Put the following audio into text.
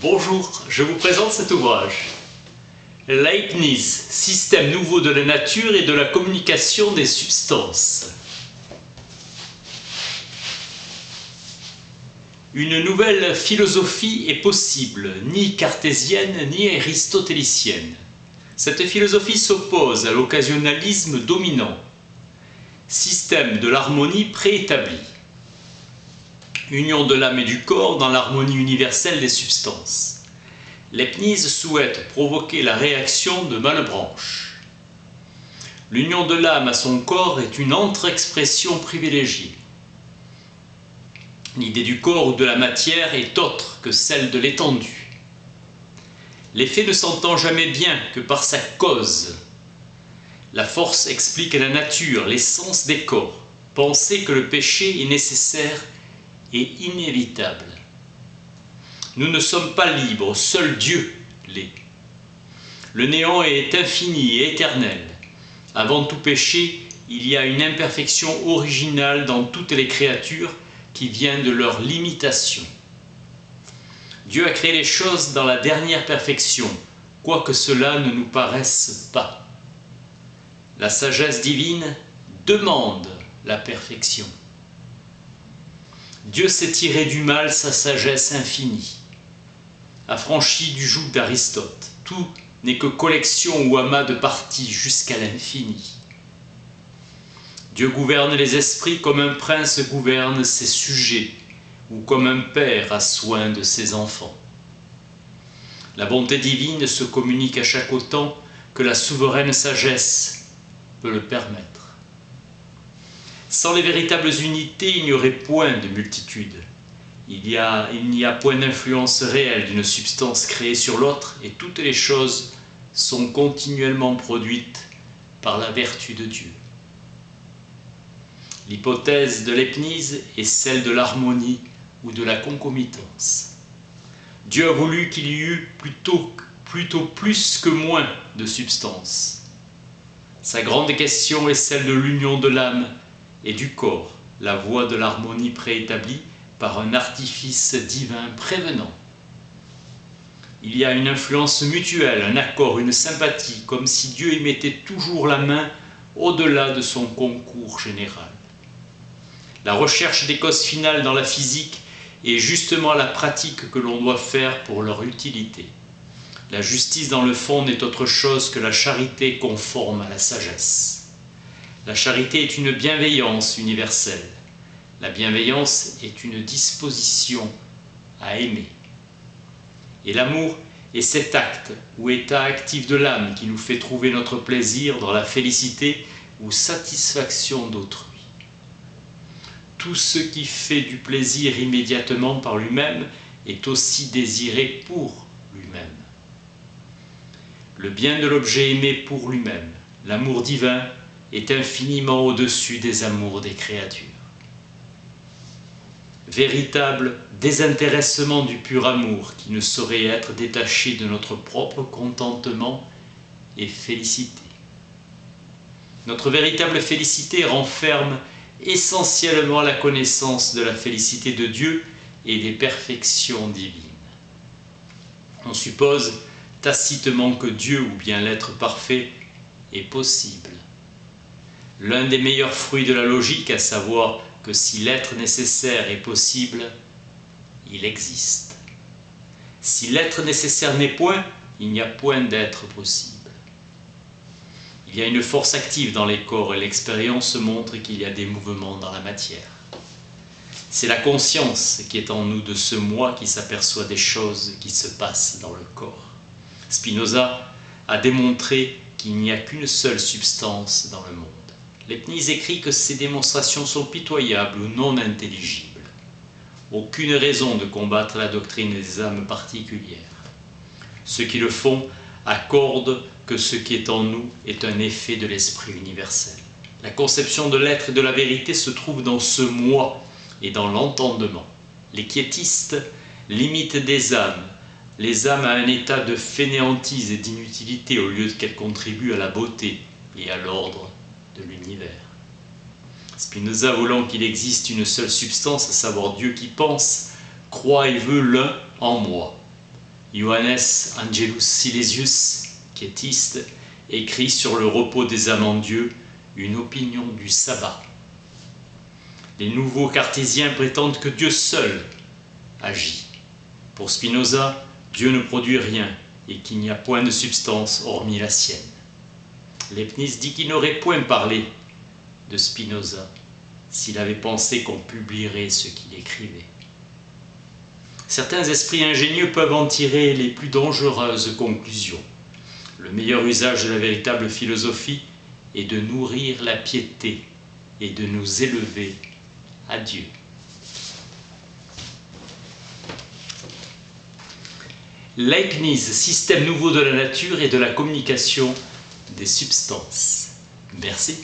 Bonjour, je vous présente cet ouvrage. Leibniz, système nouveau de la nature et de la communication des substances. Une nouvelle philosophie est possible, ni cartésienne ni aristotélicienne. Cette philosophie s'oppose à l'occasionalisme dominant, système de l'harmonie préétablie. Union de l'âme et du corps dans l'harmonie universelle des substances. Leibniz souhaite provoquer la réaction de Malebranche. L'union de l'âme à son corps est une entre-expression privilégiée. L'idée du corps ou de la matière est autre que celle de l'étendue. L'effet ne s'entend jamais bien que par sa cause. La force explique la nature, l'essence des corps. Penser que le péché est nécessaire et inévitable. Nous ne sommes pas libres, seul Dieu l'est. Le néant est infini et éternel. Avant tout péché, il y a une imperfection originale dans toutes les créatures qui vient de leur limitation. Dieu a créé les choses dans la dernière perfection, quoique cela ne nous paraisse pas. La sagesse divine demande la perfection. Dieu s'est tiré du mal sa sagesse infinie, affranchi du joug d'Aristote. Tout n'est que collection ou amas de parties jusqu'à l'infini. Dieu gouverne les esprits comme un prince gouverne ses sujets, ou comme un père a soin de ses enfants. La bonté divine se communique à chaque autant que la souveraine sagesse peut le permettre. Sans les véritables unités, il n'y aurait point de multitude. Il n'y a point d'influence réelle d'une substance créée sur l'autre, et toutes les choses sont continuellement produites par la vertu de Dieu. L'hypothèse de Leibniz est celle de l'harmonie ou de la concomitance. Dieu a voulu qu'il y eût plutôt plus que moins de substance. Sa grande question est celle de l'union de l'âme et du corps, la voie de l'harmonie préétablie par un artifice divin prévenant. Il y a une influence mutuelle, un accord, une sympathie, comme si Dieu y mettait toujours la main au-delà de son concours général. La recherche des causes finales dans la physique est justement la pratique que l'on doit faire pour leur utilité. La justice dans le fond n'est autre chose que la charité conforme à la sagesse. La charité est une bienveillance universelle. La bienveillance est une disposition à aimer. Et l'amour est cet acte ou état actif de l'âme qui nous fait trouver notre plaisir dans la félicité ou satisfaction d'autrui. Tout ce qui fait du plaisir immédiatement par lui-même est aussi désiré pour lui-même. Le bien de l'objet aimé pour lui-même, l'amour divin, est infiniment au-dessus des amours des créatures. Véritable désintéressement du pur amour qui ne saurait être détaché de notre propre contentement et félicité. Notre véritable félicité renferme essentiellement la connaissance de la félicité de Dieu et des perfections divines. On suppose tacitement que Dieu, ou bien l'être parfait, est possible. L'un des meilleurs fruits de la logique, à savoir que si l'être nécessaire est possible, il existe. Si l'être nécessaire n'est point, il n'y a point d'être possible. Il y a une force active dans les corps et l'expérience montre qu'il y a des mouvements dans la matière. C'est la conscience qui est en nous de ce moi qui s'aperçoit des choses qui se passent dans le corps. Spinoza a démontré qu'il n'y a qu'une seule substance dans le monde. Leibniz écrit que ces démonstrations sont pitoyables ou non intelligibles. Aucune raison de combattre la doctrine des âmes particulières. Ceux qui le font accordent que ce qui est en nous est un effet de l'esprit universel. La conception de l'être et de la vérité se trouve dans ce moi et dans l'entendement. Les quiétistes limitent les âmes à un état de fainéantise et d'inutilité au lieu qu'elles contribuent à la beauté et à l'ordre de l'univers. Spinoza, voulant qu'il existe une seule substance, à savoir Dieu qui pense, croit et veut l'un en moi. Johannes Angelus Silesius, quiétiste, écrit sur le repos des âmes en Dieu une opinion du sabbat. Les nouveaux cartésiens prétendent que Dieu seul agit. Pour Spinoza, Dieu ne produit rien et qu'il n'y a point de substance hormis la sienne. Leibniz dit qu'il n'aurait point parlé de Spinoza s'il avait pensé qu'on publierait ce qu'il écrivait. Certains esprits ingénieux peuvent en tirer les plus dangereuses conclusions. Le meilleur usage de la véritable philosophie est de nourrir la piété et de nous élever à Dieu. Leibniz, système nouveau de la nature et de la communication des substances. Merci.